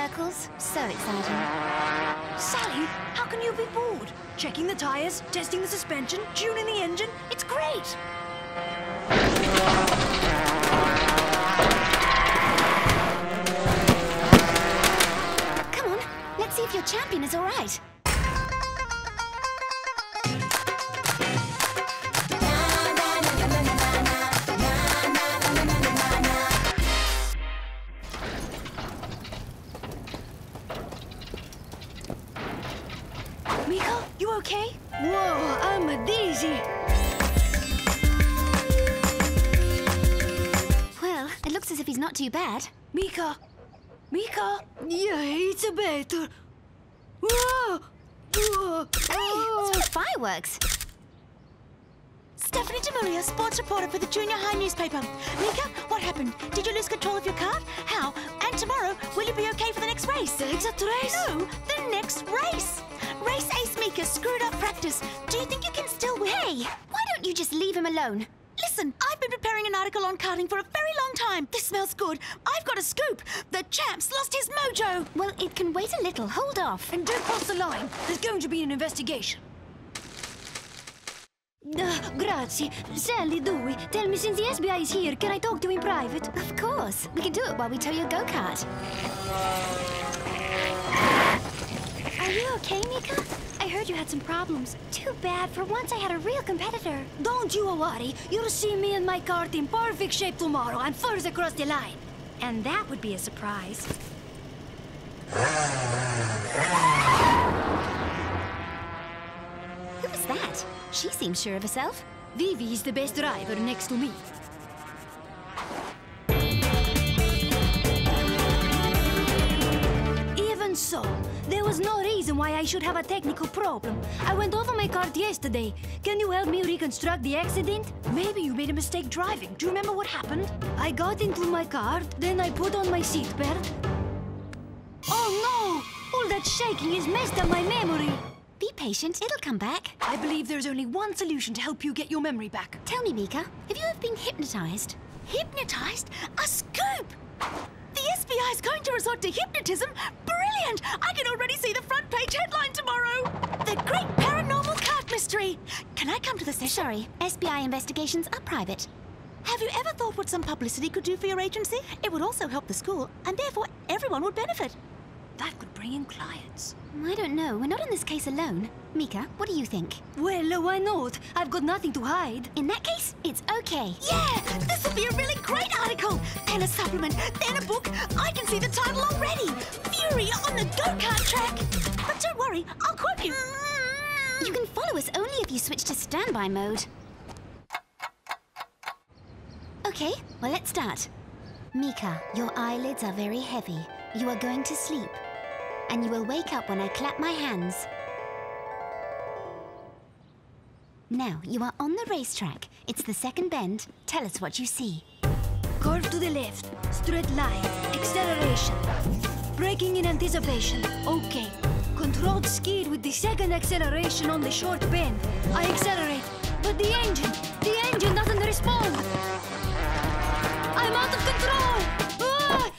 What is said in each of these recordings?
circles. So exciting. Sally, how can you be bored? Checking the tires, testing the suspension, tuning the engine. It's great. Come on, let's see if your champion is all right. Mika, you okay? Whoa, I'm a dizzy. Well, it looks as if he's not too bad. Mika! Mika! Yeah, it's better. Whoa! Whoa! Hey, what's with the fireworks? Stephanie DeMaria, sports reporter for the Junior High newspaper. Mika, what happened? Did you lose control of your car? How? And tomorrow, will you be okay for the next race? The exact race? No, the next race. Race ace Mika screwed up practice. Do you think you can still win? Hey, why don't you just leave him alone? Listen, I've been preparing an article on karting for a very long time. This smells good. I've got a scoop. The champ's lost his mojo. Well, it can wait a little. Hold off. And don't cross the line. There's going to be an investigation. Grazie. Sally, Dewey, tell me, since the SBI is here, can I talk to him private? Of course. We can do it while we tow your go-kart. Are you okay, Mika? I heard you had some problems. Too bad. For once I had a real competitor. Don't you worry. You'll see me and my kart in perfect shape tomorrow and first across the line. And that would be a surprise. Who was that? She seems sure of herself. Vivi is the best driver next to me. Even so, there was no reason why I should have a technical problem. I went over my kart yesterday. Can you help me reconstruct the accident? Maybe you made a mistake driving. Do you remember what happened? I got into my kart, then I put on my seatbelt. Oh no! All that shaking has messed up my memory. Be patient. It'll come back. I believe there's only one solution to help you get your memory back. Tell me, Mika, have you ever been hypnotized? Hypnotized? A scoop! The SBI is going to resort to hypnotism? Brilliant! I can already see the front page headline tomorrow. The Great Paranormal Kart Mystery. Can I come to the session? Sorry, SBI investigations are private. Have you ever thought what some publicity could do for your agency? It would also help the school, and therefore everyone would benefit. That could bring in clients. I don't know. We're not in this case alone. Mika, what do you think? Well, why not? I've got nothing to hide. In that case, it's okay. Yeah! This would be a really great article! Then a supplement, then a book. I can see the title already! Fury on the go-kart track! But don't worry, I'll quote you. You can follow us only if you switch to standby mode. Okay, well, let's start. Mika, your eyelids are very heavy. You are going to sleep. And you will wake up when I clap my hands. Now, you are on the racetrack. It's the second bend. Tell us what you see. Curve to the left. Straight line. Acceleration. Braking in anticipation. Okay. Controlled skid with the second acceleration on the short bend. I accelerate. But the engine doesn't respond. I'm out of control. Ah!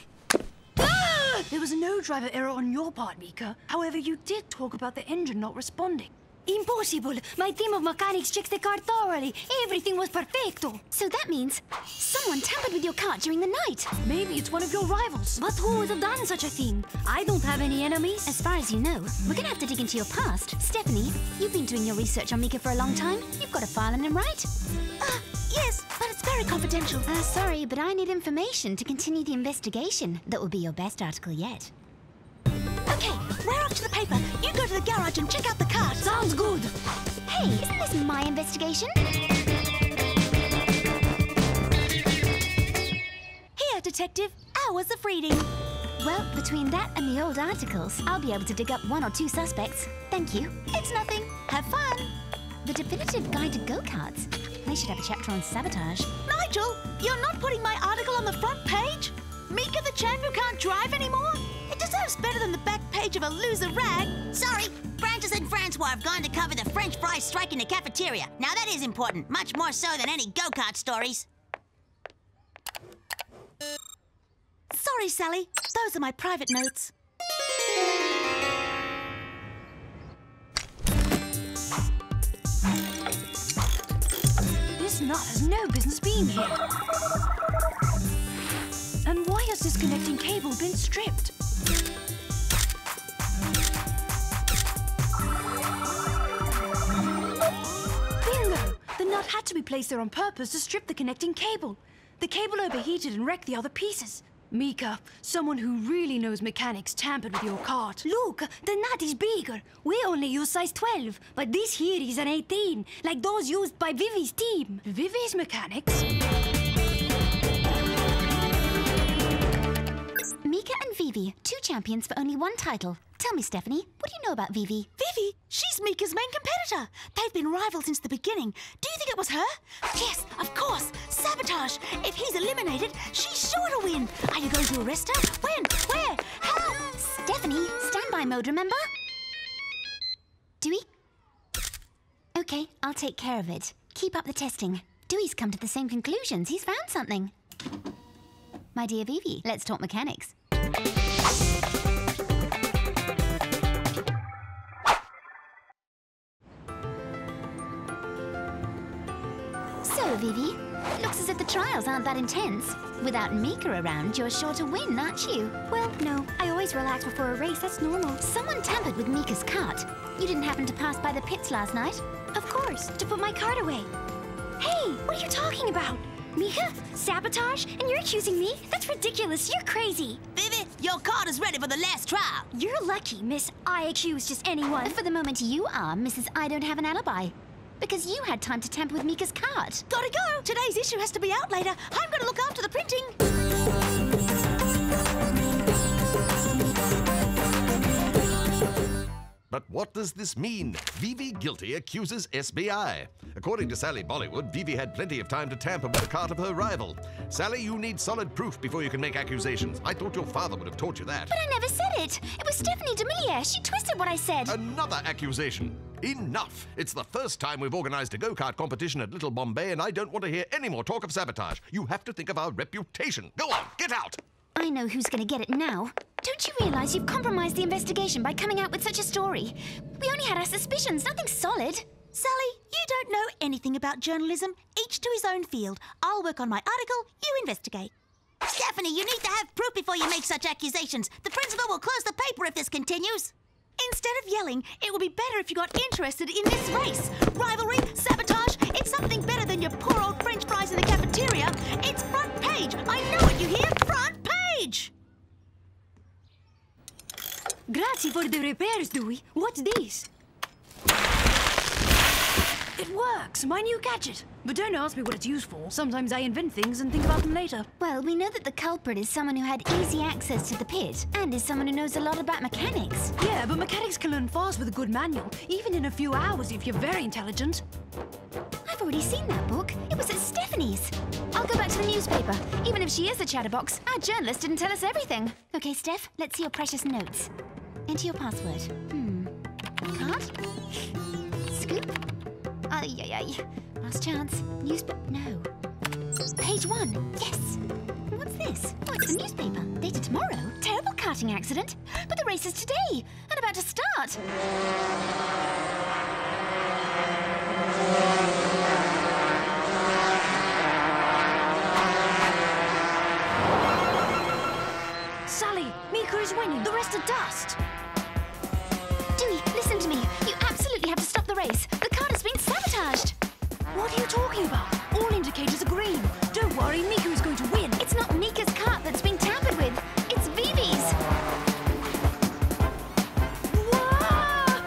Ah! There was no driver error on your part, Mika. However, you did talk about the engine not responding. Impossible! My team of mechanics checked the car thoroughly. Everything was perfecto. So that means someone tampered with your car during the night. Maybe it's one of your rivals. But who would have done such a thing? I don't have any enemies. As far as you know, we're gonna have to dig into your past. Stephanie, you've been doing your research on Mika for a long time. You've got a file on him, right? Yes, but it's very confidential. Sorry, but I need information to continue the investigation. That will be your best article yet. Okay, we're off to the paper. You go to the garage and check out the car. Sounds good. Hey, isn't this my investigation? Here, detective. Hours of reading. Well, between that and the old articles, I'll be able to dig up 1 or 2 suspects. Thank you. It's nothing. Have fun. The definitive guide to go-karts. They should have a chapter on sabotage. Nigel, you're not putting my article on the front page? Mika the champ who can't drive anymore? It deserves better than the back page of a loser rag. Sorry, Francis and Francois have gone to cover the French fry strike in the cafeteria. Now that is important, much more so than any go-kart stories. Sorry, Sally. Those are my private notes. This nut has no business being here. And why has this connecting cable been stripped? Bingo! The nut had to be placed there on purpose to strip the connecting cable. The cable overheated and wrecked the other pieces. Mika, someone who really knows mechanics, tampered with your cart. Look, the nut is bigger. We only use size 12, but this here is an 18, like those used by Vivi's team. Vivi's mechanics? Mika and Vivi, 2 champions for only 1 title. Tell me, Stephanie, what do you know about Vivi? Vivi, she's Mika's main competitor. They've been rivals since the beginning. Do you think it was her? Yes, of course. Sabotage. If he's eliminated, she's sure to win. Are you going to arrest her? When? Where? How? Stephanie, standby mode, remember? Dewey? Okay, I'll take care of it. Keep up the testing. Dewey's come to the same conclusions. He's found something. My dear Vivi, let's talk mechanics. So, Vivi, looks as if the trials aren't that intense. Without Mika around, you're sure to win, aren't you? Well, no. I always relax before a race. That's normal. Someone tampered with Mika's cart. You didn't happen to pass by the pits last night? Of course, to put my cart away. Hey, what are you talking about? Mika? Sabotage? And you're accusing me? That's ridiculous. You're crazy. Vivi, your cart is ready for the last trial. You're lucky, Miss I accuse just anyone. For the moment, you are, Mrs. I don't have an alibi. Because you had time to tamper with Mika's cart. Gotta go. Today's issue has to be out later. I'm going to look after the printing. But what does this mean? Vivi guilty accuses SBI. According to Sally Bollywood, Vivi had plenty of time to tamper with the cart of her rival. Sally, you need solid proof before you can make accusations. I thought your father would have taught you that. But I never said it. It was Stephanie Demillier. She twisted what I said. Another accusation. Enough! It's the first time we've organized a go-kart competition at Little Bombay, and I don't want to hear any more talk of sabotage. You have to think of our reputation. Go on, get out! I know who's going to get it now. Don't you realize you've compromised the investigation by coming out with such a story? We only had our suspicions, nothing solid. Sally, you don't know anything about journalism. Each to his own field. I'll work on my article, you investigate. Stephanie, you need to have proof before you make such accusations. The principal will close the paper if this continues. Instead of yelling, it would be better if you got interested in this race. Rivalry, sabotage, it's something better than your poor old French fries in the cafeteria. It's front page. I know what you hear. Front page. Grazie for the repairs, Dewey. What's this? It works! My new gadget! But don't ask me what it's used for. Sometimes I invent things and think about them later. Well, we know that the culprit is someone who had easy access to the pit and is someone who knows a lot about mechanics. Yeah, but mechanics can learn fast with a good manual, even in a few hours if you're very intelligent. I've already seen that book. It was at Stephanie's. I'll go back to the newspaper. Even if she is a chatterbox, our journalist didn't tell us everything. Okay, Steph, let's see your precious notes. Enter your password. Card? Scoop? Ay, ay, ay. Last chance. No. Page 1. Yes. What's this? Oh, it's the newspaper. Dated tomorrow. Terrible karting accident. But the race is today. And about to start. Sally, Mika is winning. The rest are dust. Dewey, listen to me. You absolutely have to stop the race. The cart has been sabotaged. What are you talking about? All indicators are green. Don't worry, Mika is going to win. It's not Mika's cart that's been tampered with. It's Vivi's. Whoa!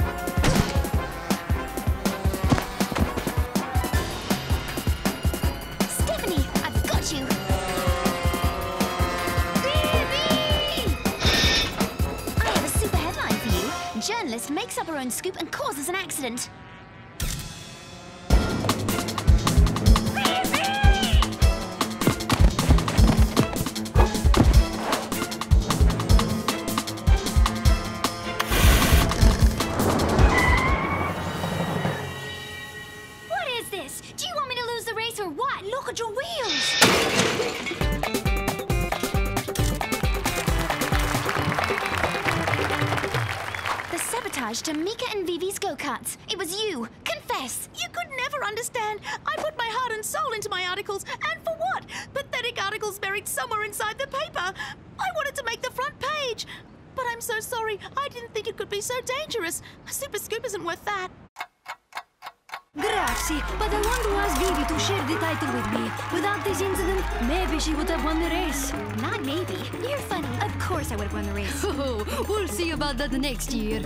Stephanie, I've got you. Vivi! I have a super headline for you. Journalist makes up her own scoop and causes an accident. Look at your wheels! crashed Mika and Vivi's go-karts. It was you. Confess. You could never understand. I put my heart and soul into my articles, and for what? Pathetic articles buried somewhere inside the paper. I wanted to make the front page. But I'm so sorry. I didn't think it could be so dangerous. A Super Scoop isn't worth that. Grazie, but I want to ask Vivi to share the title with me. Without this incident, maybe she would have won the race. Not maybe. You're funny. Of course I would have won the race. Oh, we'll see about that next year.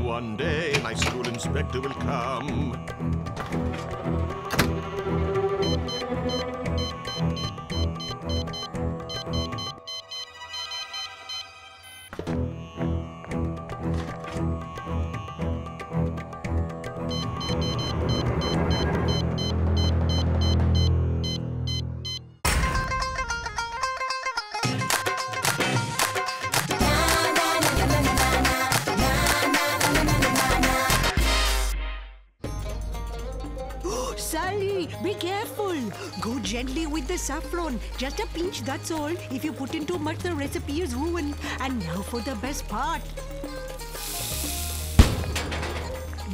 One day my school inspector will come. Sally, be careful. Go gently with the saffron. Just a pinch, that's all. If you put in too much, the recipe is ruined. And now for the best part.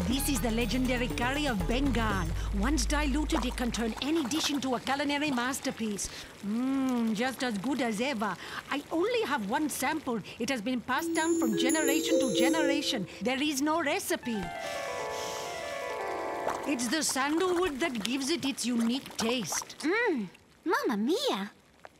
This is the legendary curry of Bengal. Once diluted, it can turn any dish into a culinary masterpiece. Just as good as ever. I only have one sample. It has been passed down from generation to generation. There is no recipe. It's the sandalwood that gives it its unique taste. Mamma mia.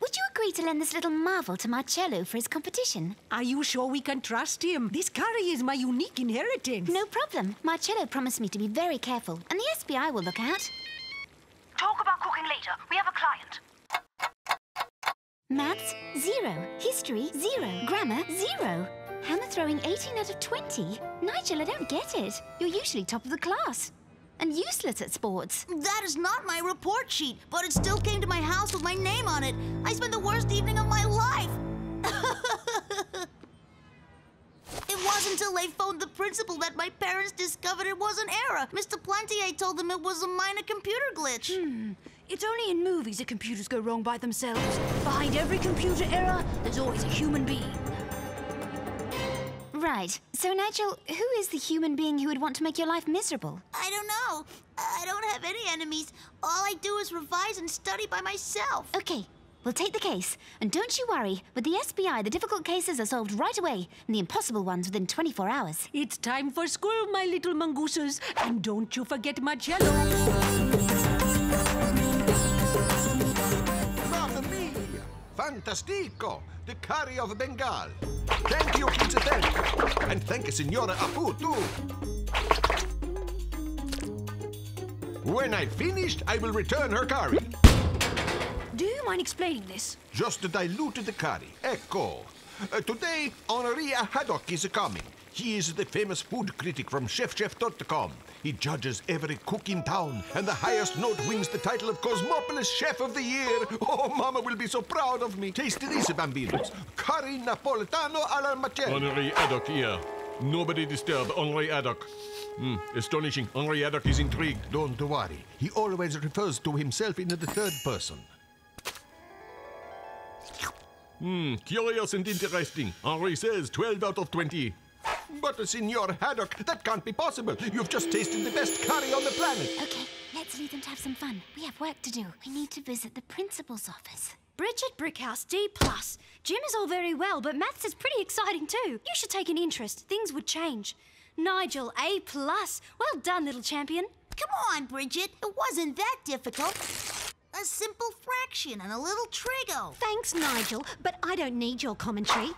Would you agree to lend this little marvel to Marcello for his competition? Are you sure we can trust him? This curry is my unique inheritance. No problem. Marcello promised me to be very careful, and the SBI will look out. Talk about cooking later. We have a client. Maths, 0. History, 0. Grammar, 0. Hammer throwing 18 out of 20. Nigel, I don't get it. You're usually top of the class. And useless at sports. That is not my report sheet, but it still came to my house with my name on it. I spent the worst evening of my life. It wasn't until they phoned the principal that my parents discovered it was an error. Mr. Plantier told them it was a minor computer glitch. It's only in movies that computers go wrong by themselves. Behind every computer error, there's always a human being. Right. So, Nigel, who is the human being who would want to make your life miserable? I don't know. I don't have any enemies. All I do is revise and study by myself. Okay, we'll take the case. And don't you worry. With the SBI, the difficult cases are solved right away, and the impossible ones within 24 hours. It's time for school, my little mongooses. And don't you forget Marcello. Mamma mia! Fantastico! The curry of Bengal. Thank you, Principal. And thank you, Signora Apu, too. When I've finished, I will return her curry. Do you mind explaining this? Just diluted the curry. Ecco. Today, Henria Haddock is coming. He is the famous food critic from ChefChef.com. He judges every cook in town, and the highest note wins the title of Cosmopolis Chef of the Year. Oh, Mama will be so proud of me. Taste this, bambinos. Curry Napoletano alla Marcello. Henri Haddock here. Nobody disturb Henri Haddock. Astonishing. Henri Haddock is intrigued. Don't worry. He always refers to himself in the third person. Curious and interesting. Henri says 12 out of 20. But, Signor Haddock, that can't be possible. You've just tasted the best curry on the planet. Okay, let's leave them to have some fun. We have work to do. We need to visit the principal's office. Bridget Brickhouse, D+. Gym is all very well, but maths is pretty exciting too. You should take an interest. Things would change. Nigel, A+. Well done, little champion. Come on, Bridget. It wasn't that difficult. A simple fraction and a little trigo. Thanks, Nigel, but I don't need your commentary.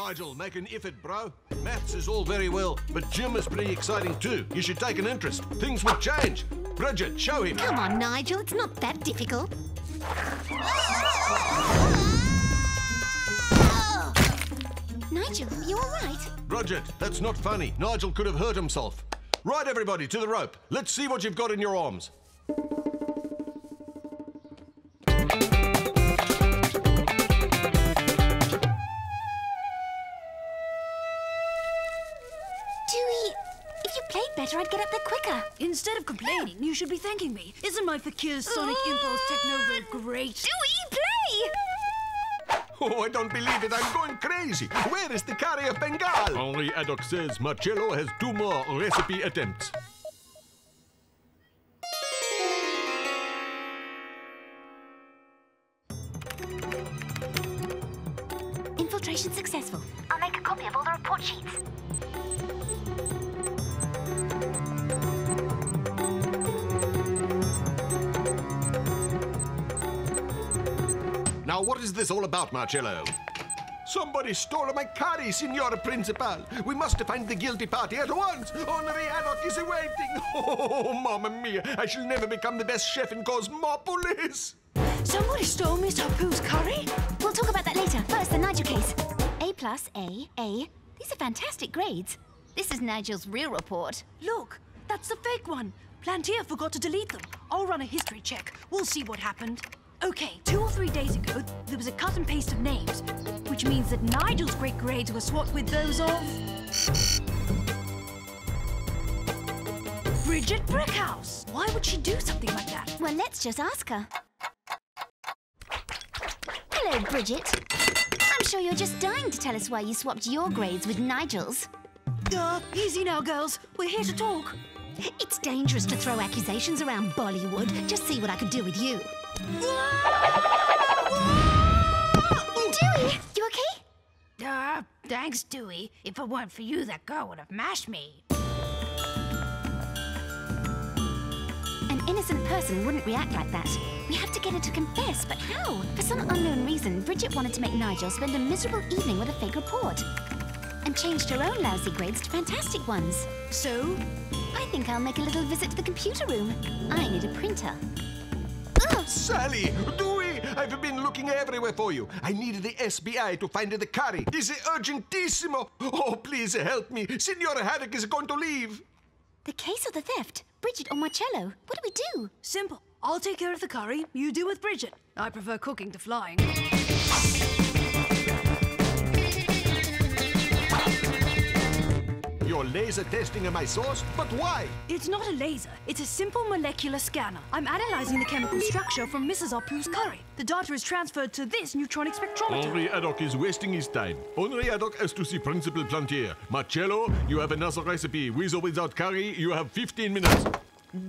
Nigel, make an effort, bro. Maths is all very well, but gym is pretty exciting too. You should take an interest. Things will change. Bridget, show him. Come on, Nigel, it's not that difficult. Nigel, you all right? Bridget, that's not funny. Nigel could have hurt himself. Right, everybody, to the rope. Let's see what you've got in your arms. Better I'd get up there quicker. Instead of complaining, you should be thanking me. Isn't my Fakir's Sonic Impulse Technova great? Dewey, play! Oh, I don't believe it. I'm going crazy. Where is the curry of Bengal? Henri Haddock says Marcello has 2 more recipe attempts. Infiltration successful. I'll make a copy of all the report sheets. Now, what is this all about, Marcello? Somebody stole my curry, Signora Principal. We must find the guilty party at once. Henri Haddock is awaiting. Oh, mamma mia. I shall never become the best chef in Cosmopolis. Somebody stole Miss Hapu's curry? We'll talk about that later. First, the Nigel case. A+, A. These are fantastic grades. This is Nigel's real report. Look, that's the fake one. Plantier forgot to delete them. I'll run a history check. We'll see what happened. Okay, 2 or 3 days ago, there was a cut and paste of names, which means that Nigel's great grades were swapped with those of... Bridget Brickhouse. Why would she do something like that? Well, let's just ask her. Hello, Bridget. I'm sure you're just dying to tell us why you swapped your grades with Nigel's. Easy now, girls. We're here to talk. It's dangerous to throw accusations around Bollywood. Just see what I could do with you. Dewey, you okay? Thanks, Dewey. If it weren't for you, that girl would have mashed me. An innocent person wouldn't react like that. We have to get her to confess, but how? For some unknown reason, Bridget wanted to make Nigel spend a miserable evening with a fake report. And changed her own lousy grades to fantastic ones. So? I think I'll make a little visit to the computer room. I need a printer. Sally! Dewey! I've been looking everywhere for you. I need the SBI to find the curry. This is urgentissimo. Oh, please help me. Signora Haddock is going to leave. The case or the theft? Bridget or Marcello? What do we do? Simple. I'll take care of the curry. You do with Bridget. I prefer cooking to flying. You're laser testing my sauce? But why? It's not a laser. It's a simple molecular scanner. I'm analyzing the chemical structure from Mrs. Hapu's curry. The data is transferred to this neutronic spectrometer. Henri Haddock is wasting his time. Henri Haddock has to see Principal Plantier. Marcello, you have another recipe. With or without curry, you have 15 minutes.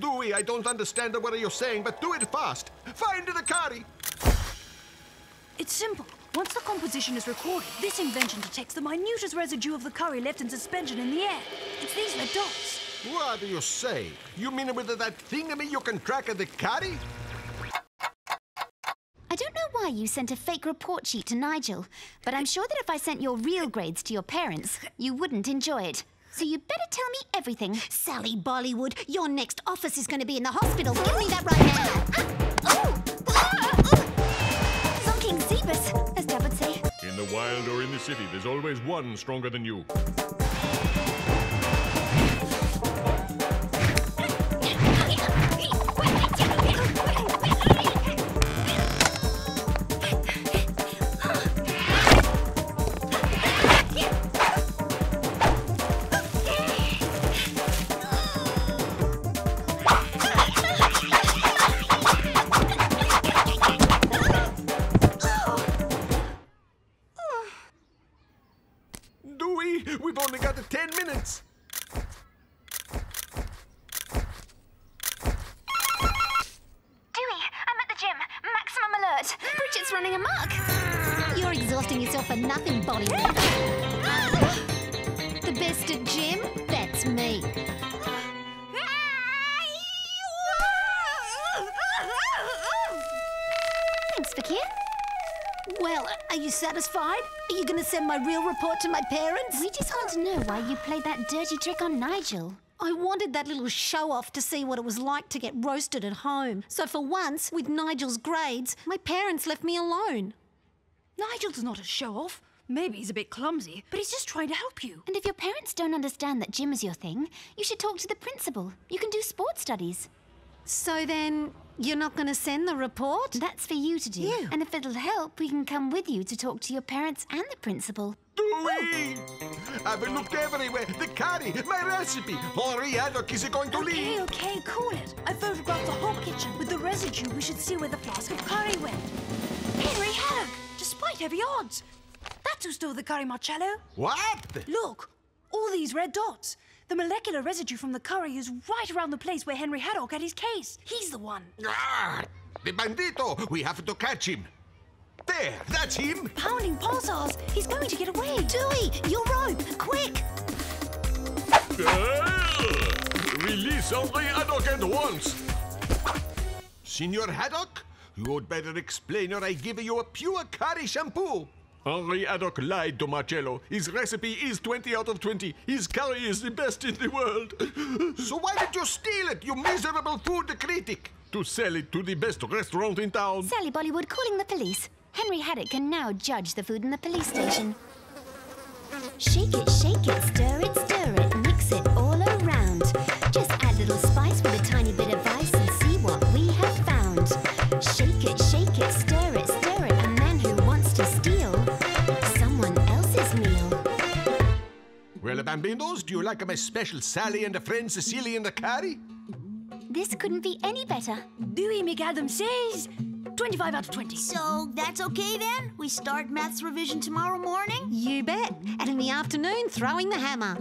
Dewey, I don't understand what you're saying, but do it fast. Find the curry. It's simple. Once the composition is recorded, this invention detects the minutest residue of the curry left in suspension in the air. It's these red dots. What do you say? You mean with that thingamy you can track the curry? I don't know why you sent a fake report sheet to Nigel, but I'm sure that if I sent your real grades to your parents, you wouldn't enjoy it. So you better tell me everything. Sally Bollywood, your next office is going to be in the hospital. Give me that right now. Zonking Zebus, as Dad would say. In the wild or in the city, there's always one stronger than you. Dewey, we've only got 10 minutes. Dewey, I'm at the gym. Maximum alert. Bridget's running amok. You're exhausting yourself for nothing, Bollywood. The best at gym? That's me. Thanks, Fakir. Well, are you satisfied? Are you going to send my real report to my parents? We just want to know why you played that dirty trick on Nigel. I wanted that little show-off to see what it was like to get roasted at home. So for once, with Nigel's grades, my parents left me alone. Nigel's not a show-off. Maybe he's a bit clumsy, but he's just trying to help you. And if your parents don't understand that gym is your thing, you should talk to the principal. You can do sport studies. So then, you're not going to send the report? That's for you to do. You. And if it'll help, we can come with you to talk to your parents and the principal. Dewey! I've looked everywhere. The curry, my recipe. Henry Haddock is going to leave. Okay, cool it. I photographed the whole kitchen with the residue. We should see where the flask of curry went. Henry Haddock, despite heavy odds. That's who stole the curry, Marcello. What? Look, all these red dots. The molecular residue from the curry is right around the place where Henry Haddock had his case. He's the one. Ah, the bandito. We have to catch him. There, that's him. Pounding pulsars. He's going to get away. Dewey, your rope, quick! Release Henry Haddock at once. Senor Haddock, you'd better explain or I give you a pure curry shampoo. Henry Haddock lied to Marcello. His recipe is 20 out of 20. His curry is the best in the world. So why did you steal it, you miserable food critic? To sell it to the best restaurant in town. Sally Bollywood calling the police. Henry Haddock can now judge the food in the police station. Shake it, stir it, mix it all around. Just add little spice with a tiny bit of ice and see what we have found. Shake it, stir it, a man who wants to steal someone else's meal. Well, Bambinos, do you like my special Sally and a friend Cecilia and the curry? This couldn't be any better. Dewey McAdam says 25 out of 20. So that's okay then? We start maths revision tomorrow morning? You bet. And in the afternoon, throwing the hammer.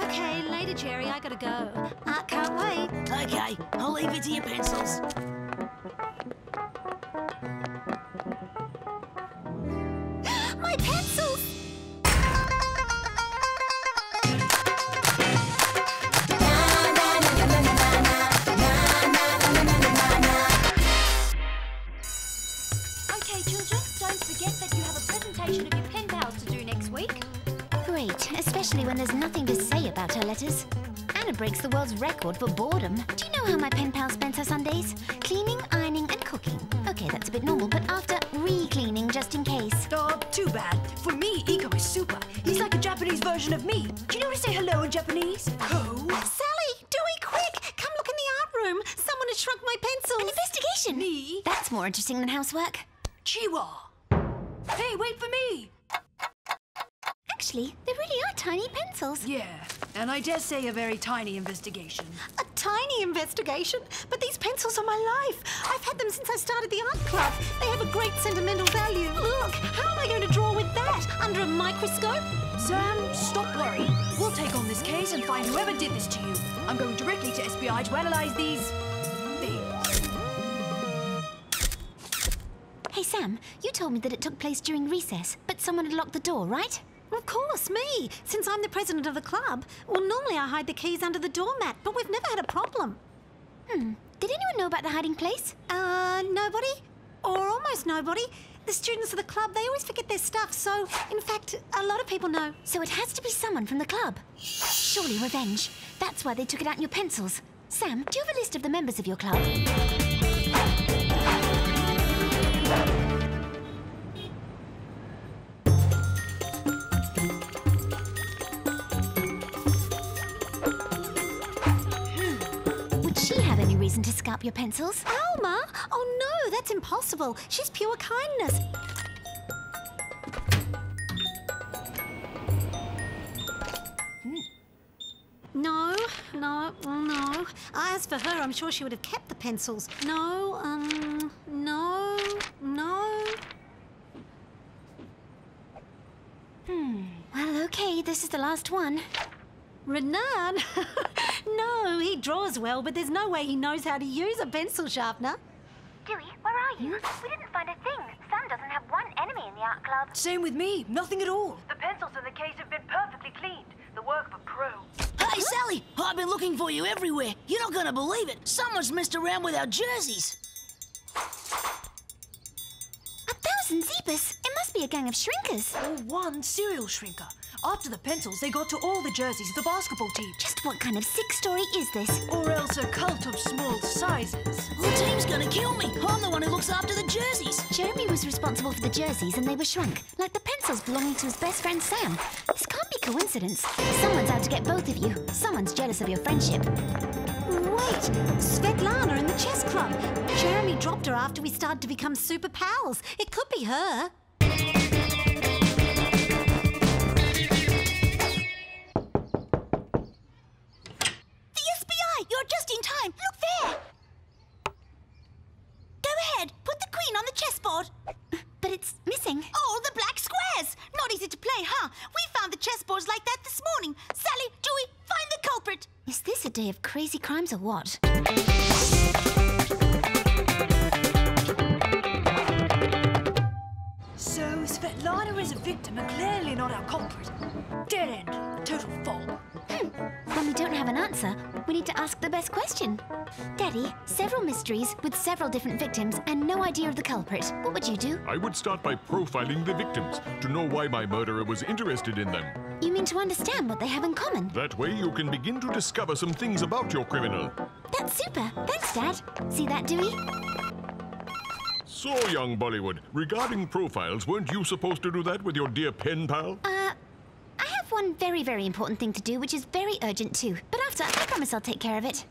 Okay, later, Jerry. I gotta go. Can't wait. Okay, I'll leave it to your pencils. My pencils! Okay, children, don't forget that you have a presentation of your pen pals to do next week. Great, especially when there's nothing to say about her letters. Anna breaks the world's record for boredom. Do you know how my pen pal spends her Sundays? Cleaning, ironing, and cooking. Okay, that's a bit normal, but after re-cleaning just in case. Oh, too bad. For me, Iko is super. He's like a Japanese version of me. Do you know how to say hello in Japanese? Ho. Sally, Dewey, quick! Come look in the art room. Someone has shrunk my pencils. An investigation! Me? That's more interesting than housework. Chiwa. Hey, wait for me. Actually, they really are tiny pencils. Yeah, and I dare say a very tiny investigation. A tiny investigation? But these pencils are my life. I've had them since I started the art club. They have a great sentimental value. Look, how am I going to draw with that? Under a microscope? Sam, stop worrying. We'll take on this case and find whoever did this to you. I'm going directly to SBI to analyze these things. Hey, Sam, you told me that it took place during recess, but someone had locked the door, right? Of course, me. Since I'm the president of the club. Well, normally I hide the keys under the doormat, but we've never had a problem. Did anyone know about the hiding place? Nobody. Or almost nobody. The students of the club, they always forget their stuff, so, in fact, a lot of people know. So it has to be someone from the club. Surely revenge. That's why they took it out in your pencils. Sam, do you have a list of the members of your club? Would she have any reason to scout sharp your pencils. Alma? Oh no, that's impossible. She's pure kindness. No. As for her, I'm sure she would have kept the pencils. No. Well, okay, this is the last one. Renan? No, he draws well, but there's no way he knows how to use a pencil sharpener. Dewey, where are you? We didn't find a thing. Sam doesn't have one enemy in the art club. Same with me. Nothing at all. The pencils in the case have been perfectly cleaned. The work of a pro. Hey, Sally! I've been looking for you everywhere. You're not gonna believe it. Someone's messed around with our jerseys. 1,000 Zeepus! It must be a gang of shrinkers. Or one serial shrinker. After the pencils, they got to all the jerseys of the basketball team. Just what kind of sick story is this? Or else a cult of small sizes. The team's gonna kill me. I'm the one who looks after the jerseys. Jeremy was responsible for the jerseys and they were shrunk, like the pencils belonging to his best friend Sam. This can't be coincidence. Someone's out to get both of you. Someone's jealous of your friendship. Wait, Svetlana in the chess club. Jeremy dropped her after we started to become super pals. It could be her. You're just in time. Look there. Go ahead. Put the queen on the chessboard. But it's missing. Oh, the black squares. Not easy to play, huh? We found the chessboards like that this morning. Sally, Dewey, find the culprit. Is this a day of crazy crimes or what? So Svetlana is a victim and clearly not our culprit. Dead end. A total flop. When we don't have an answer, we need to ask the best question. Daddy, several mysteries with several different victims and no idea of the culprit. What would you do? I would start by profiling the victims to know why my murderer was interested in them. You mean to understand what they have in common? That way you can begin to discover some things about your criminal. That's super. Thanks, Dad. See that, Dewey? So, young Bollywood, regarding profiles, weren't you supposed to do that with your dear pen pal? I have one very, very important thing to do, which is very urgent too. But after, I promise I'll take care of it.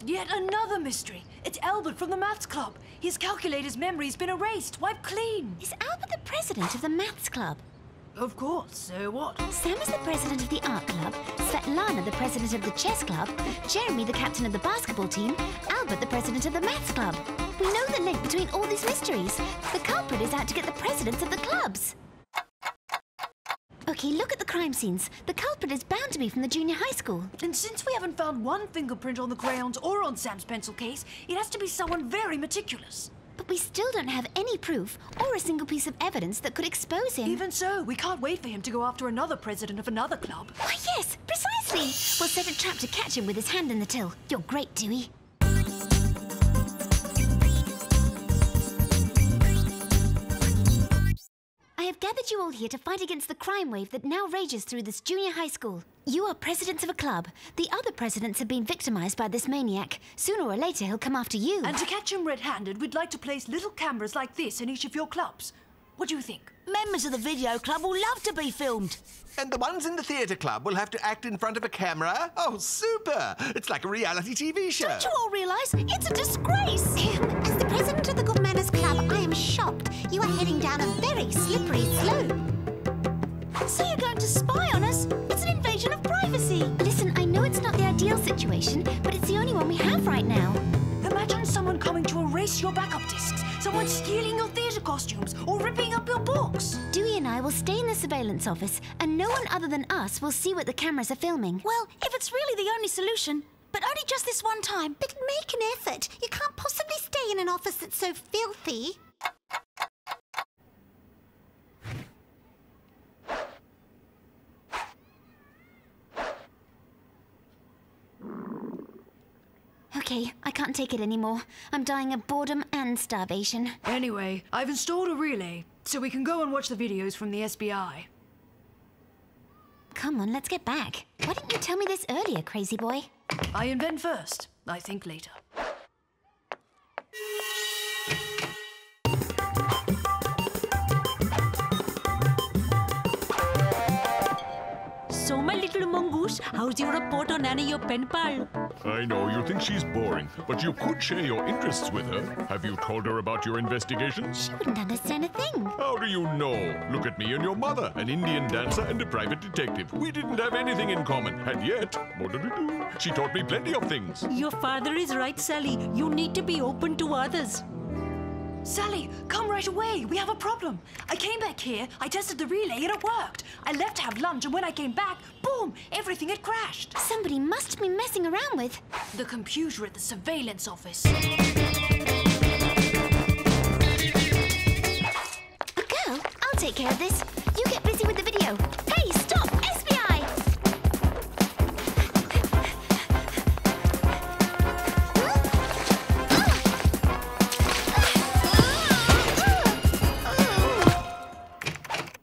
Yet another mystery. It's Albert from the Maths Club. His calculator's memory's been erased, wiped clean. Is Albert the president of the Maths Club? Of course, so what? Sam is the president of the art club, Svetlana the president of the chess club, Jeremy the captain of the basketball team, Albert the president of the maths club. We know the link between all these mysteries. The culprit is out to get the presidents of the clubs. Okay, look at the crime scenes. The culprit is bound to be from the junior high school. And since we haven't found one fingerprint on the crayons or on Sam's pencil case, it has to be someone very meticulous. But we still don't have any proof or a single piece of evidence that could expose him. Even so, we can't wait for him to go after another president of another club. Why, yes, precisely. We'll set a trap to catch him with his hand in the till. You're great, Dewey. I have gathered you all here to fight against the crime wave that now rages through this junior high school. You are presidents of a club. The other presidents have been victimized by this maniac. Sooner or later, he'll come after you. And to catch him red-handed, we'd like to place little cameras like this in each of your clubs. What do you think? Members of the video club will love to be filmed. And the ones in the theatre club will have to act in front of a camera? Oh, super! It's like a reality TV show. Don't you all realise? It's a disgrace! As the president of the Good Manners Club, I am shocked. You are heading down a very slippery slope. So you're going to spy on us? It's an invasion of privacy. Listen, I know it's not the ideal situation, but it's the only one we have right now. Imagine someone coming to erase your backup discs, someone stealing your theatre costumes, or ripping up your books. Dewey and I will stay in the surveillance office, and no one other than us will see what the cameras are filming. Well, if it's really the only solution, but only just this one time. But make an effort. You can't possibly stay in an office that's so filthy. Okay, I can't take it anymore. I'm dying of boredom and starvation. Anyway, I've installed a relay, so we can go and watch the videos from the SBI. Come on, let's get back. Why didn't you tell me this earlier, crazy boy? I invent first, I think later. So, my little little mongoose. How's your report on Annie, your pen pal? I know you think she's boring, but you could share your interests with her. Have you told her about your investigations? She wouldn't understand a thing. How do you know? Look at me and your mother, an Indian dancer and a private detective. We didn't have anything in common, and yet, she taught me plenty of things. Your father is right, Sally. You need to be open to others. Sally, come right away. We have a problem. I came back here, I tested the relay and it worked. I left to have lunch and when I came back, boom, everything had crashed. Somebody must be messing around with the computer at the surveillance office. A girl? I'll take care of this. You get busy with the video. Hey, stop! SBI!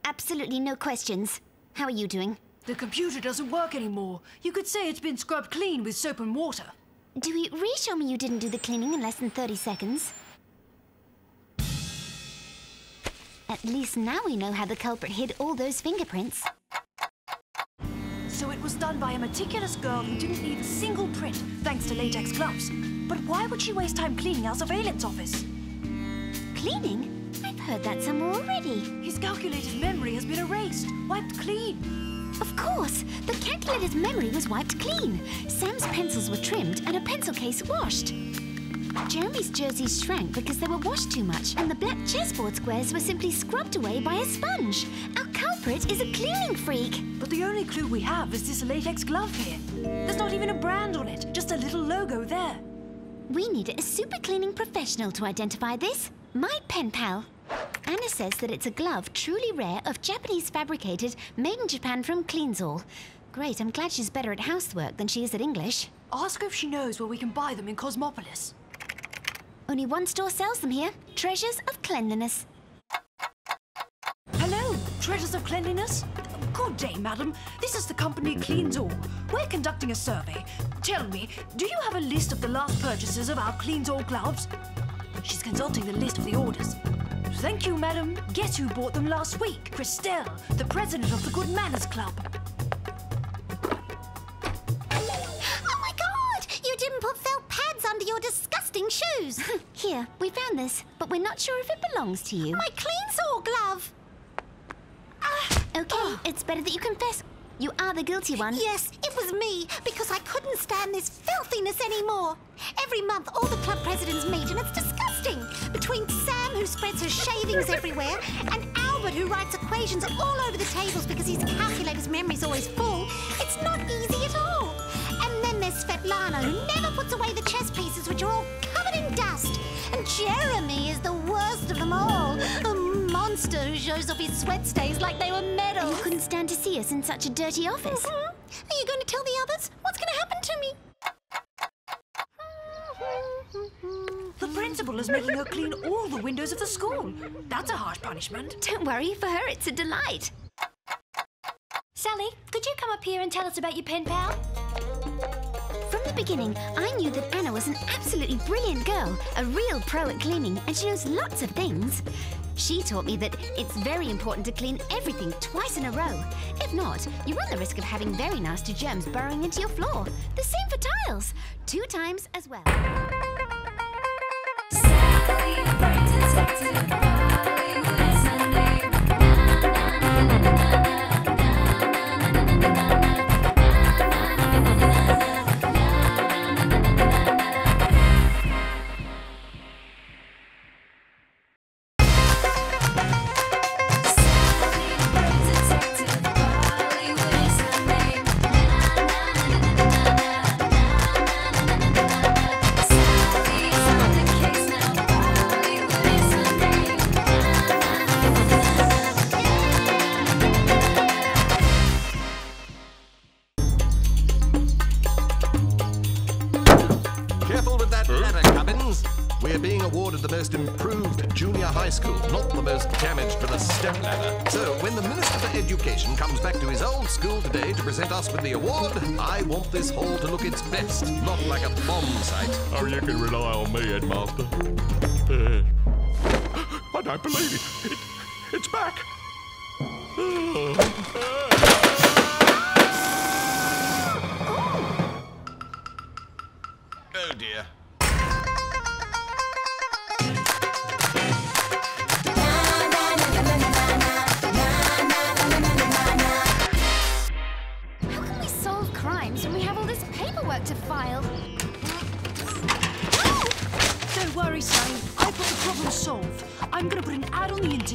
Absolutely no questions. How are you doing? The computer doesn't work anymore. You could say it's been scrubbed clean with soap and water. Dewey, reassure me you didn't do the cleaning in less than 30 seconds. At least now we know how the culprit hid all those fingerprints. So it was done by a meticulous girl who didn't leave a single print, thanks to latex gloves. But why would she waste time cleaning our surveillance office? Cleaning? I've heard that somewhere already. His calculated memory has been erased, wiped clean. Of course! The calculator's memory was wiped clean. Sam's pencils were trimmed and a pencil case washed. Jeremy's jerseys shrank because they were washed too much, and the black chessboard squares were simply scrubbed away by a sponge. Our culprit is a cleaning freak. But the only clue we have is this latex glove here. There's not even a brand on it, just a little logo there. We need a super cleaning professional to identify this. My pen pal. Anna says that it's a glove truly rare of Japanese fabricated, made in Japan from Cleansall. Great, I'm glad she's better at housework than she is at English. Ask her if she knows where we can buy them in Cosmopolis. Only one store sells them here. Treasures of Cleanliness. Hello, Treasures of Cleanliness? Good day, madam. This is the company Cleansall. We're conducting a survey. Tell me, do you have a list of the last purchases of our Cleansall gloves? She's consulting the list of the orders. Thank you, madam. Guess who bought them last week? Christelle, the president of the Good Manners Club. Oh my God! You didn't put felt pads under your disgusting shoes. Here, we found this, but we're not sure if it belongs to you. My Cleansall glove. Okay, it's better that you confess. You are the guilty one. Yes, it was me, because I couldn't stand this filthiness anymore. Every month, all the club presidents meet, and it's disgusting. Between Sam, who spreads her shavings everywhere, and Albert, who writes equations all over the tables because his calculator's memory's always full, it's not easy at all. And then there's Svetlana, who never puts away the chess pieces, which are all covered in dust. And Jeremy is the worst of them all. A monster who shows off his sweat stains like they were medals. And you couldn't stand to see us in such a dirty office. Are you going to tell the others? What's going to happen to me? The principal is making her clean all the windows of the school. That's a harsh punishment. Don't worry, for her it's a delight. Sally, could you come up here and tell us about your pen pal? From the beginning, I knew that Anna was an absolutely brilliant girl, a real pro at cleaning, and she knows lots of things. She taught me that it's very important to clean everything twice in a row. If not, you run the risk of having very nasty germs burrowing into your floor. The same for tiles. 2 times as well. We're being awarded the most improved junior high school, not the most damaged with a stepladder. So when the Minister for Education comes back to his old school today to present us with the award, I want this hall to look its best, not like a bomb site. Oh, you can rely on me, Headmaster. I don't believe it. It's back.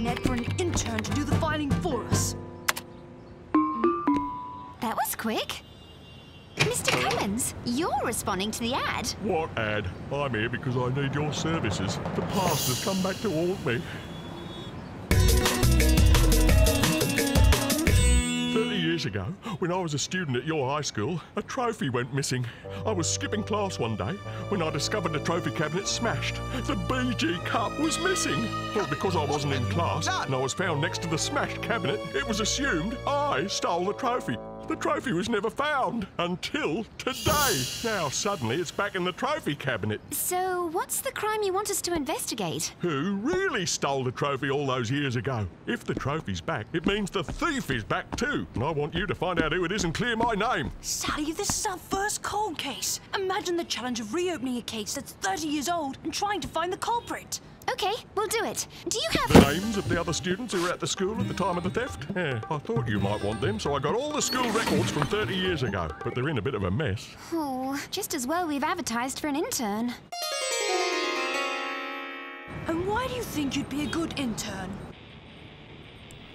an ad for an intern to do the filing for us. That was quick. Mr. Cummins, you're responding to the ad. What ad? I'm here because I need your services. The past has come back to haunt me. 30 years ago, when I was a student at your high school, a trophy went missing. I was skipping class one day when I discovered the trophy cabinet smashed. The BG Cup was missing. Well, because I wasn't in class and I was found next to the smashed cabinet, it was assumed I stole the trophy. The trophy was never found until today. Now, suddenly, it's back in the trophy cabinet. So, what's the crime you want us to investigate? Who really stole the trophy all those years ago? If the trophy's back, it means the thief is back too. And I want you to find out who it is and clear my name. Sally, this is our first cold case. Imagine the challenge of reopening a case that's 30 years old and trying to find the culprit. Okay, we'll do it. Do you have... The names of the other students who were at the school at the time of the theft? Yeah, I thought you might want them, so I got all the school records from 30 years ago. But they're in a bit of a mess. Oh, just as well we've advertised for an intern. And why do you think you'd be a good intern?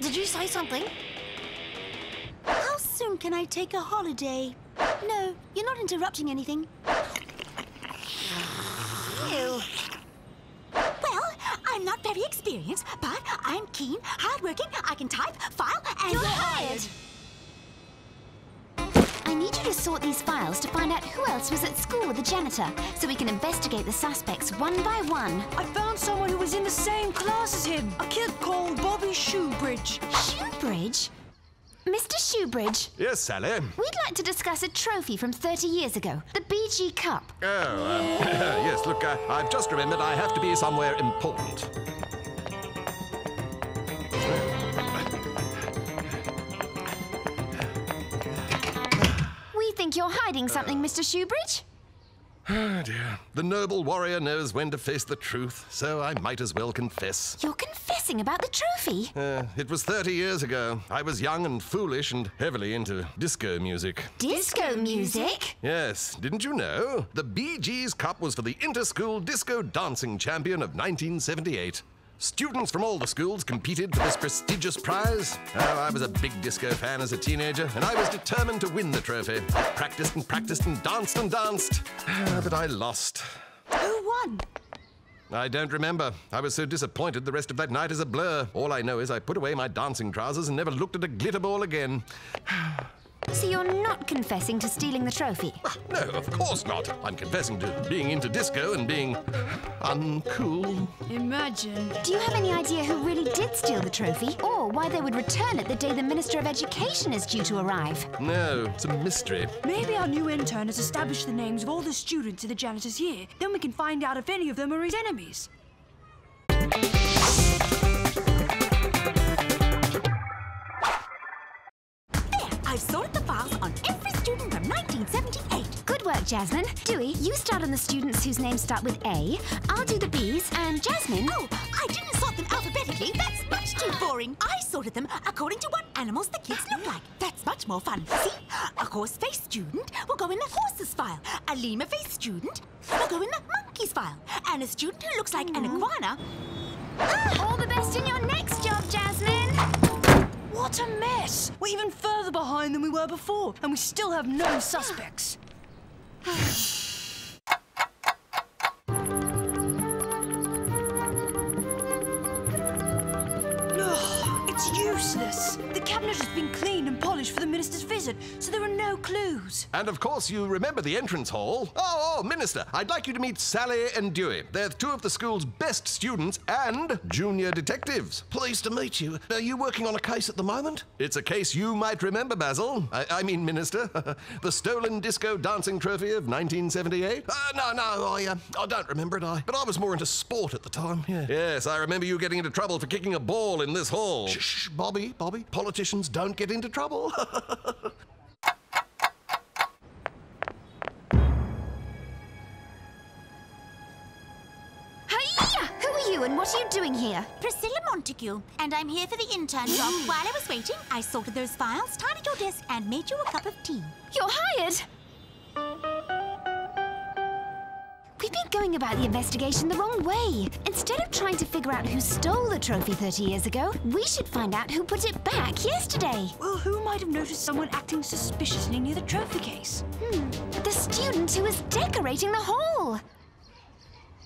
Did you say something? How soon can I take a holiday? No, you're not interrupting anything. Ew. Well, I'm not very experienced, but I'm keen, hardworking, I can type, file, and... You're hired! I need you to sort these files to find out who else was at school with the janitor, so we can investigate the suspects one by one. I found someone who was in the same class as him. A kid called Bobby Shoebridge. Shoebridge? Mr. Shoebridge? Yes, Sally? We'd like to discuss a trophy from 30 years ago, the BG Cup. Oh, yes, look, I've just remembered I have to be somewhere important. We think you're hiding something, Mr. Shoebridge. Oh, dear. The noble warrior knows when to face the truth, so I might as well confess. You're confessing about the trophy? It was 30 years ago. I was young and foolish and heavily into disco music. Disco music? Yes, didn't you know? The BG's Cup was for the Inter-School Disco Dancing Champion of 1978. Students from all the schools competed for this prestigious prize. Oh, I was a big disco fan as a teenager, and I was determined to win the trophy. I practiced and practiced and danced, but I lost. Who won? I don't remember. I was so disappointed the rest of that night is a blur. All I know is I put away my dancing trousers and never looked at a glitter ball again. So you're not confessing to stealing the trophy? No, of course not. I'm confessing to being into disco and being uncool. Imagine. Do you have any idea who really did steal the trophy? Or why they would return it the day the Minister of Education is due to arrive? No, it's a mystery. Maybe our new intern has established the names of all the students in the janitor's year. Then we can find out if any of them are his enemies. I've sorted the files on every student from 1978. Good work, Jasmine. Dewey, you start on the students whose names start with A. I'll do the B's, and Jasmine... Oh, I didn't sort them alphabetically. That's much too boring. I sorted them according to what animals the kids look like. That's much more fun. See? A horse-faced student will go in the horse's file. A lemur-faced student will go in the monkey's file. And a student who looks like an iguana... All the best in your next job, Jasmine! What a mess! We're even further behind than we were before, and we still have no suspects. It's useless. The cabinet has been cleaned and polished for the minister's visit, so there are no clues. And of course you remember the entrance hall. Oh, Minister, I'd like you to meet Sally and Dewey. They're two of the school's best students and junior detectives. Pleased to meet you. Are you working on a case at the moment? It's a case you might remember, Basil. I mean, Minister. The stolen disco dancing trophy of 1978. No, I don't remember it. But I was more into sport at the time, yeah. Yes, I remember you getting into trouble for kicking a ball in this hall. Shh, Bobby. Politicians don't get into trouble. Hiya! Who are you and what are you doing here? Priscilla Montague, and I'm here for the intern job. While I was waiting, I sorted those files, tidied your desk, and made you a cup of tea. You're hired! We've been going about the investigation the wrong way. Instead of trying to figure out who stole the trophy 30 years ago, we should find out who put it back yesterday. Well, who might have noticed someone acting suspiciously near the trophy case? The student who was decorating the hall.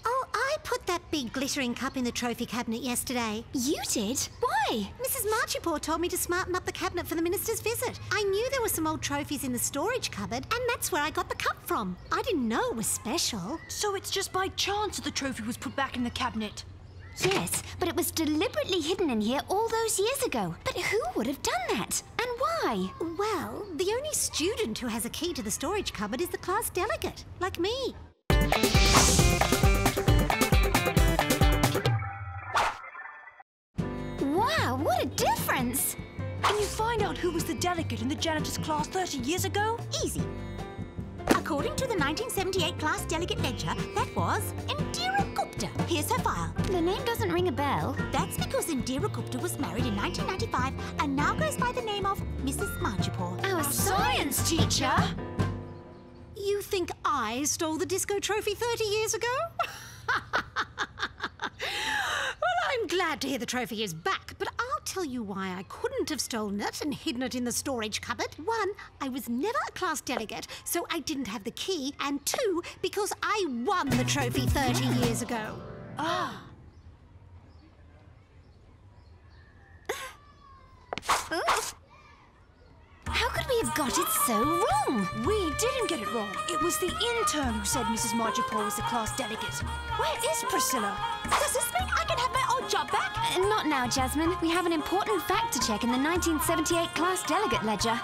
Oh, I put that big glittering cup in the trophy cabinet yesterday. You did? Why? Mrs. Marchipore told me to smarten up the cabinet for the minister's visit. I knew there were some old trophies in the storage cupboard, and that's where I got the cup from. I didn't know it was special. So it's just by chance that the trophy was put back in the cabinet. Yes, but it was deliberately hidden in here all those years ago. But who would have done that? And why? Well, the only student who has a key to the storage cupboard is the class delegate, like me. Wow, what a difference! Can you find out who was the delegate in the janitor's class 30 years ago? Easy. According to the 1978 class delegate ledger, that was Indira Gupta. Here's her file. The name doesn't ring a bell. That's because Indira Gupta was married in 1995 and now goes by the name of Mrs. Marchipore. Our science teacher? You think I stole the disco trophy 30 years ago? Well, I'm glad to hear the trophy is back, but I'll tell you why I couldn't have stolen it and hidden it in the storage cupboard. 1, I was never a class delegate, so I didn't have the key. And 2, because I won the trophy 30 years ago. Ah. How could we have got it so wrong? We didn't get it wrong. It was the intern who said Mrs. Marchipore was the class delegate. Where is Priscilla? Does this mean I can have my old job back? Not now, Jasmine. We have an important fact to check in the 1978 class delegate ledger.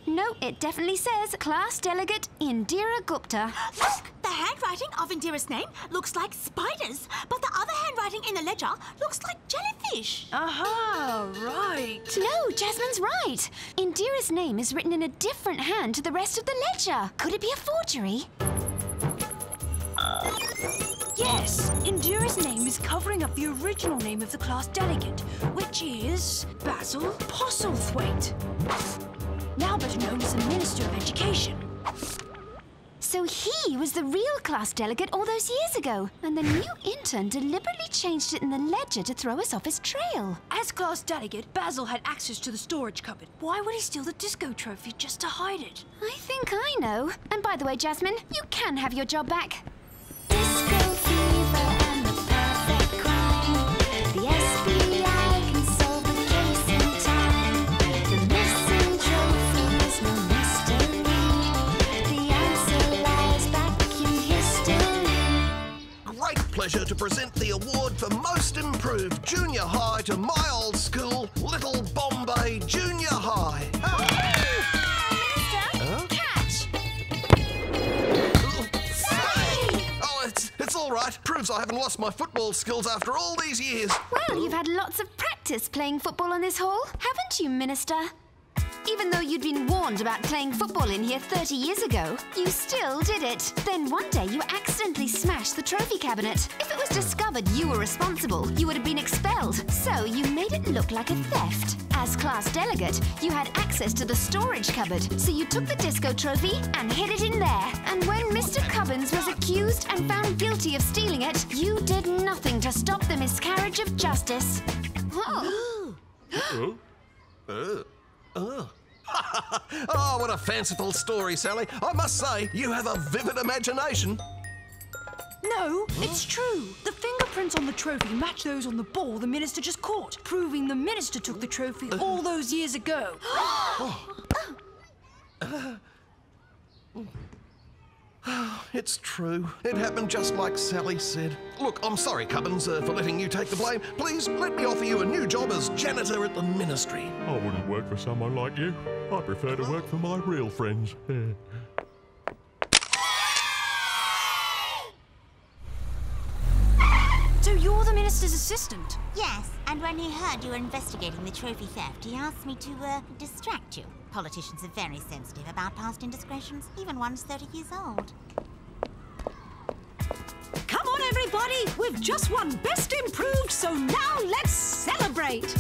No, it definitely says Class Delegate Indira Gupta. Look, the handwriting of Indira's name looks like spiders, but the other handwriting in the ledger looks like jellyfish. Aha, right. No, Jasmine's right. Indira's name is written in a different hand to the rest of the ledger. Could it be a forgery? Yes, Indira's name is covering up the original name of the class delegate, which is Basil Postlethwaite, now better known as the Minister of Education. So he was the real class delegate all those years ago, and the new intern deliberately changed it in the ledger to throw us off his trail. As class delegate, Basil had access to the storage cupboard. Why would he steal the disco trophy just to hide it? I think I know. And by the way, Jasmine, you can have your job back. Disco fever and the perfect crime. The SBI can solve the case in time. The missing trophy is no mystery. The answer lies back in history. Great pleasure to present the award for Most Improved Junior High to my old school, Little Bombay Junior High. Catch! Oh, it's all right. Proves I haven't lost my football skills after all these years. Well, you've had lots of practice playing football on this hall, haven't you, Minister? Even though you'd been warned about playing football in here 30 years ago, you still did it. Then one day you accidentally smashed the trophy cabinet. If it was discovered you were responsible, you would have been expelled. So you made it look like a theft. As class delegate, you had access to the storage cupboard, so you took the disco trophy and hid it in there. And when Mr. Cubbins was accused and found guilty of stealing it, you did nothing to stop the miscarriage of justice. Oh. Oh, what a fanciful story, Sally. I must say, you have a vivid imagination. No, it's true. The fingerprints on the trophy match those on the ball the minister just caught, proving the minister took the trophy all those years ago. It's true. It happened just like Sally said. Look, I'm sorry, Cubbins, for letting you take the blame. Please let me offer you a new job as janitor at the ministry. I wouldn't work for someone like you. I prefer to work for my real friends. So you're the minister's assistant? Yes, and when he heard you were investigating the trophy theft, he asked me to, distract you. Politicians are very sensitive about past indiscretions, even ones 30 years old. Come on, everybody! We've just won Best Improved, so now let's celebrate!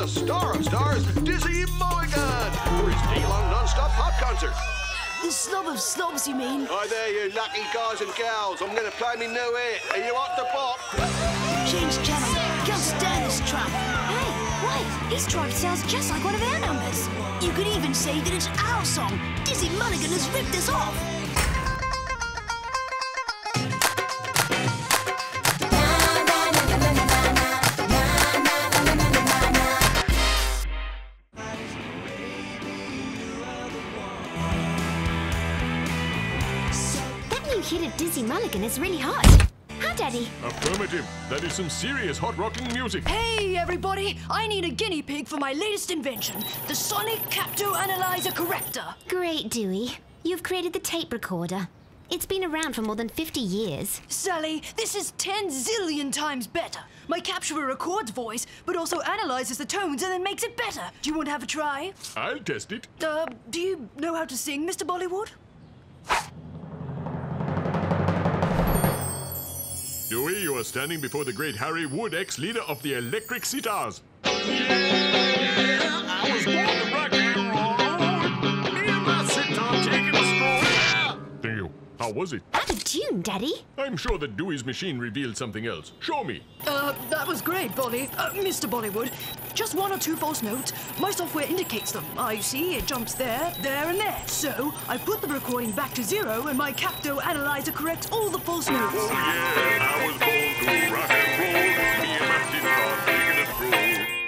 the star of stars, Dizzy Mulligan, for his day-long non-stop pop concert. The slob of slobs, you mean? Hi there, you lucky guys and gals. I'm going to play me new hit. Are you up to pop? Change channel. Can't stand this track. Hey, wait, this tribe sounds just like one of our numbers. You could even say that it's our song. Dizzy Mulligan has ripped us off. Hit of Dizzy Mulligan is really hot. Huh, Daddy? Affirmative. That is some serious hot rocking music. Hey, everybody! I need a guinea pig for my latest invention, the Sonic Capto Analyzer Corrector. Great, Dewey. You've created the tape recorder. It's been around for more than 50 years. Sally, this is 10 zillion times better. My capturer records voice, but also analyzes the tones and then makes it better. Do you want to have a try? I'll test it. Do you know how to sing, Mr. Bollywood? Dewey, you are standing before the great Harry Wood, ex-leader of the Electric Sitars. I was born to rock and roll. Me and my sitar taking a stroll. Thank you. How was it? Out of tune, Daddy. I'm sure that Dewey's machine revealed something else. Show me. That was great, Bolly. Mr. Bollywood. Just one or two false notes. My software indicates them. I see it jumps there, there, and there. So, I put the recording back to 0, and my Capto Analyzer corrects all the false notes. Oh, yeah. I was born to rock and roll. Me and my sitar taking a stroll.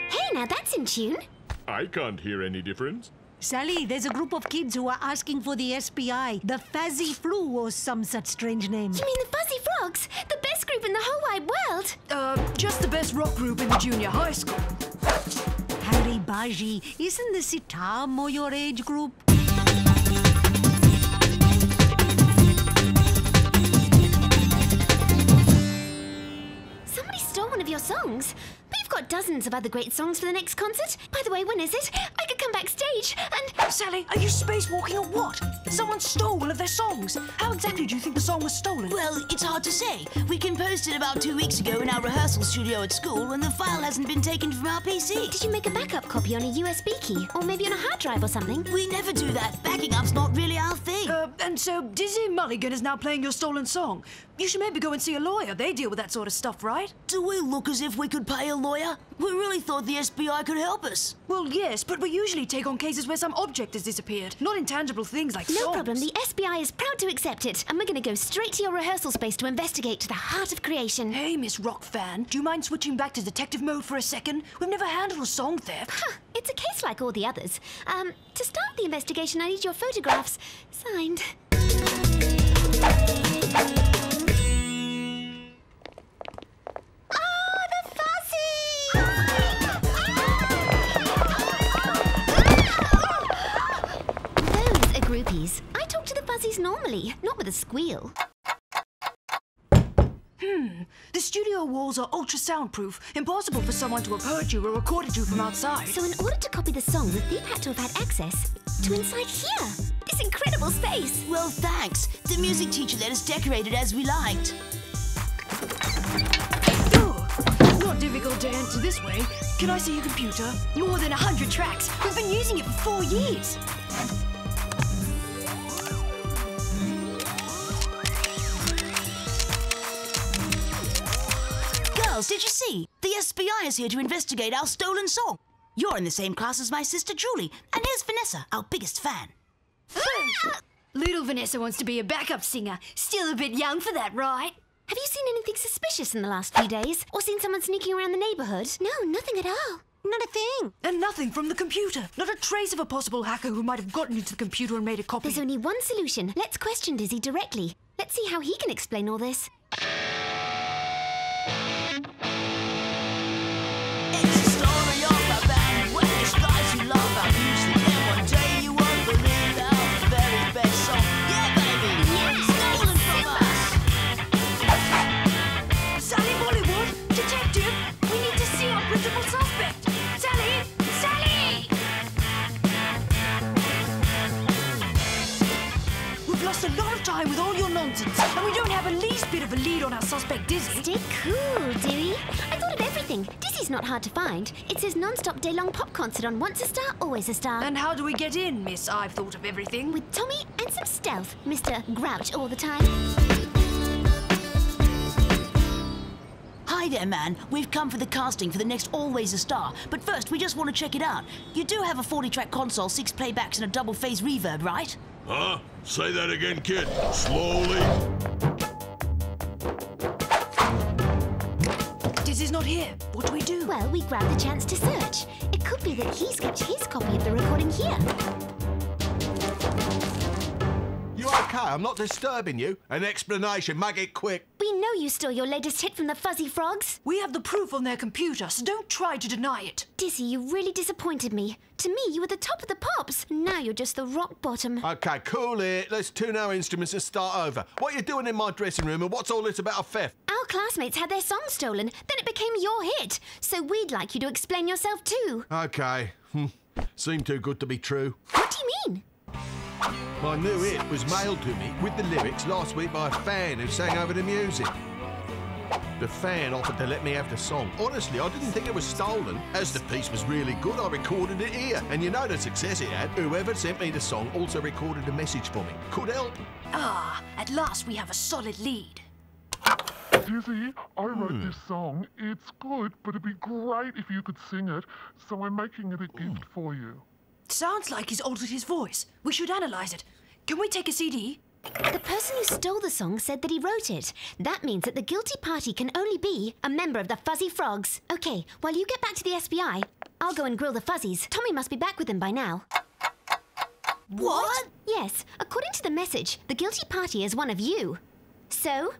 Hey, now that's in tune. I can't hear any difference. Sally, there's a group of kids who are asking for the SPI, the Fuzzy Flu or some such strange name. You mean the Fuzzy Frogs? The best group in the whole wide world? Just the best rock group in the junior high school. Harry Baji, isn't the sitar more your age group? Somebody stole one of your songs. But you've got dozens of other great songs for the next concert. By the way, when is it? I could come backstage and... Sally, are you spacewalking or what? Someone stole one of their songs. How exactly do you think the song was stolen? Well, it's hard to say. We composed it about 2 weeks ago in our rehearsal studio at school when the file hasn't been taken from our PC. Did you make a backup copy on a USB key? Or maybe on a hard drive or something? We never do that. Backing up's not really our thing. And so Dizzy Mulligan is now playing your stolen song. You should maybe go and see a lawyer. They deal with that sort of stuff, right? Do we look as if we could pay a lawyer? We really thought the SBI could help us. Well, yes, but we usually take on cases where some object has disappeared, not intangible things like songs. No problem. The SBI is proud to accept it, and we're going to go straight to your rehearsal space to investigate to the heart of creation. Hey, Miss Rock Fan, do you mind switching back to detective mode for a second? We've never handled a song theft. Huh, it's a case like all the others. To start the investigation, I need your photographs. Signed. Groupies. I talk to the fuzzies normally, not with a squeal. The studio walls are ultra soundproof. Impossible for someone to have heard you or recorded you from outside. So in order to copy the song, the thief had to have had access to inside here. This incredible space. Well, thanks. The music teacher let us decorate it as we liked. Not difficult to enter this way. Can I see your computer? More than 100 tracks. We've been using it for 4 years. Girls, did you see? The SBI is here to investigate our stolen song. You're in the same class as my sister Julie, and here's Vanessa, our biggest fan. Little Vanessa wants to be a backup singer. Still a bit young for that, right? Have you seen anything suspicious in the last few days? Or seen someone sneaking around the neighborhood? No, nothing at all. Not a thing. And nothing from the computer. Not a trace of a possible hacker who might have gotten into the computer and made a copy. There's only one solution. Let's question Dizzy directly. Let's see how he can explain all this. It's the story of a band with these guys who love our music. And one day you won't believe our very best song. Yeah, baby! Yeah! Stolen from us! Sally Bollywood! Detective! We need to see our principal suspect! Sally! Sally! We've lost a lot of time with all your nonsense, and we don't have at least bit of a lead on our suspect Dizzy. Stay cool, Dewey. I thought of everything. Dizzy's not hard to find. It's his non-stop day-long pop concert on Once a Star, Always a Star. And how do we get in, miss? I've thought of everything. With Tommy and some stealth, Mr. Grouch all the time. Hi there, man. We've come for the casting for the next Always a Star, but first we just want to check it out. You do have a 40-track console, 6 playbacks and a double-phase reverb, right? Huh? Say that again, kid. Slowly. Dizzy's not here. What do we do? Well, we grab the chance to search. It could be that he's kept his copy of the recording here. You okay? I'm not disturbing you. An explanation. Make it quick. We know you stole your latest hit from the Fuzzy Frogs. We have the proof on their computer, so don't try to deny it. Dizzy, you really disappointed me. To me, you were the top of the pops. Now you're just the rock bottom. Okay, cool it. Let's tune our instruments and start over. What are you doing in my dressing room and what's all this about a theft? Our classmates had their song stolen, then it became your hit. So we'd like you to explain yourself too. Okay. Seemed too good to be true. What do you mean? My new hit was mailed to me with the lyrics last week by a fan who sang over the music. The fan offered to let me have the song. Honestly, I didn't think it was stolen. As the piece was really good, I recorded it here. And you know the success it had? Whoever sent me the song also recorded a message for me. Could help. Ah, at last we have a solid lead. Dizzy, I wrote this song. It's good, but it'd be great if you could sing it, so I'm making it a gift for you. Sounds like he's altered his voice. We should analyze it. Can we take a CD? The person who stole the song said that he wrote it. That means that the guilty party can only be a member of the Fuzzy Frogs. Okay, while you get back to the SBI, I'll go and grill the Fuzzies. Tommy must be back with them by now. What? Yes, according to the message, the guilty party is one of you. So?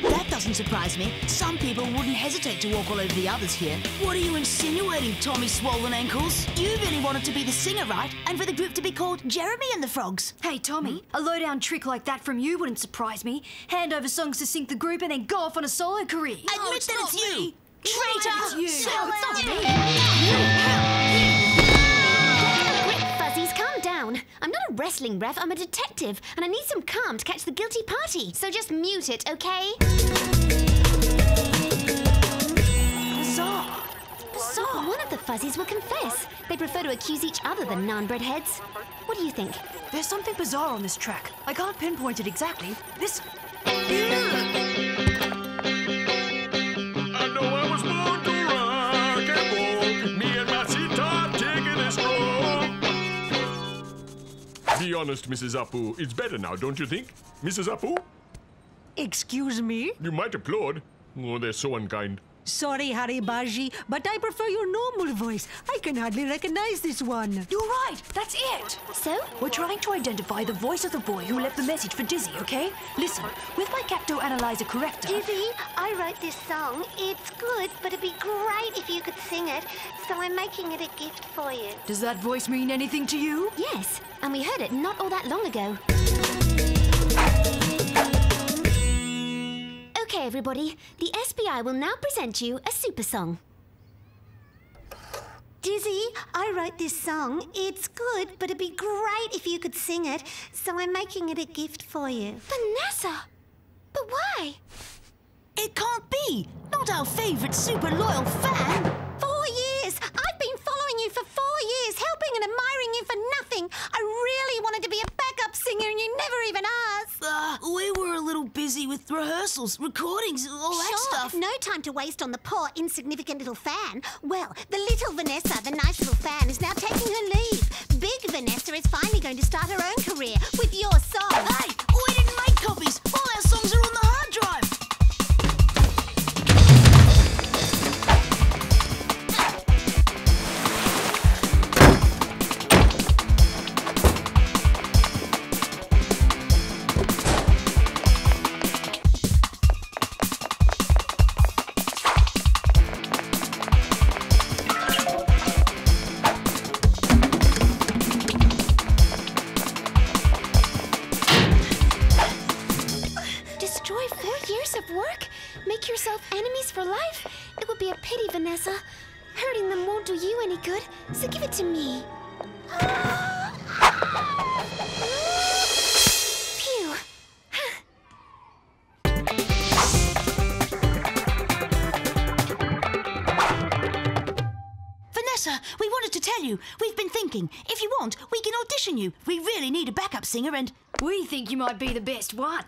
That doesn't surprise me. Some people wouldn't hesitate to walk all over the others here. What are you insinuating, Tommy Swollen Ankles? You really wanted to be the singer, right? And for the group to be called Jeremy and the Frogs. Hey, Tommy, a low-down trick like that from you wouldn't surprise me. Hand over songs to sync the group and then go off on a solo career. Admit that it's you! Traitor! It's you! No, it's not me! Quick, Fuzzies, calm down. I'm not a wrestling ref, I'm a detective, and I need some calm to catch the guilty party. So just mute it, okay? Bizarre. Bizarre. One of the Fuzzies will confess. They prefer to accuse each other than naan-bread heads. What do you think? There's something bizarre on this track. I can't pinpoint it exactly. This... I know I was born to rock and roll. Me and my sitar taking a stroll. Be honest, Mrs. Apu. It's better now, don't you think? Mrs. Apu? Excuse me? You might applaud. Oh, they're so unkind. Sorry, Haribaji, but I prefer your normal voice. I can hardly recognize this one. You're right. That's it. So? We're trying to identify the voice of the boy who left the message for Dizzy, okay? Listen, with my Capto Analyzer corrector... Dizzy, I wrote this song. It's good, but it'd be great if you could sing it, so I'm making it a gift for you. Does that voice mean anything to you? Yes, and we heard it not all that long ago. Okay, everybody, the SBI will now present you a super song. Dizzy, I wrote this song. It's good, but it'd be great if you could sing it, so I'm making it a gift for you. Vanessa! But why? It can't be! Not our favourite super loyal fan! 4 years! I've been following you for 4 years, helping and admiring you for nothing. I really wanted to be a backup singer and you never even asked. We were a little busy with rehearsals, recordings, all that stuff. No time to waste on the poor, insignificant little fan. Well, the little Vanessa, the nice little fan, is now taking her leave. Big Vanessa is finally going to start her own career with your song. Hey, we didn't make copies. All our songs are on the hard drive. Destroy 4 years of work? Make yourself enemies for life? It would be a pity, Vanessa. Hurting them won't do you any good, so give it to me. Phew. tell you, we've been thinking. If you want, we can audition you. We really need a backup singer and... We think you might be the best one.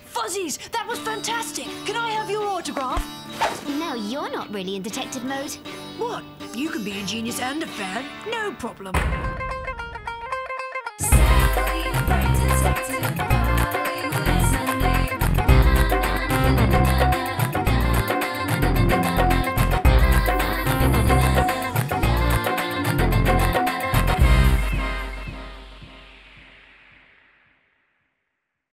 Fuzzies, that was fantastic. Can I have your autograph? Now you're not really in detective mode. What? You can be a genius and a fan. No problem. Sally, bright and sexy.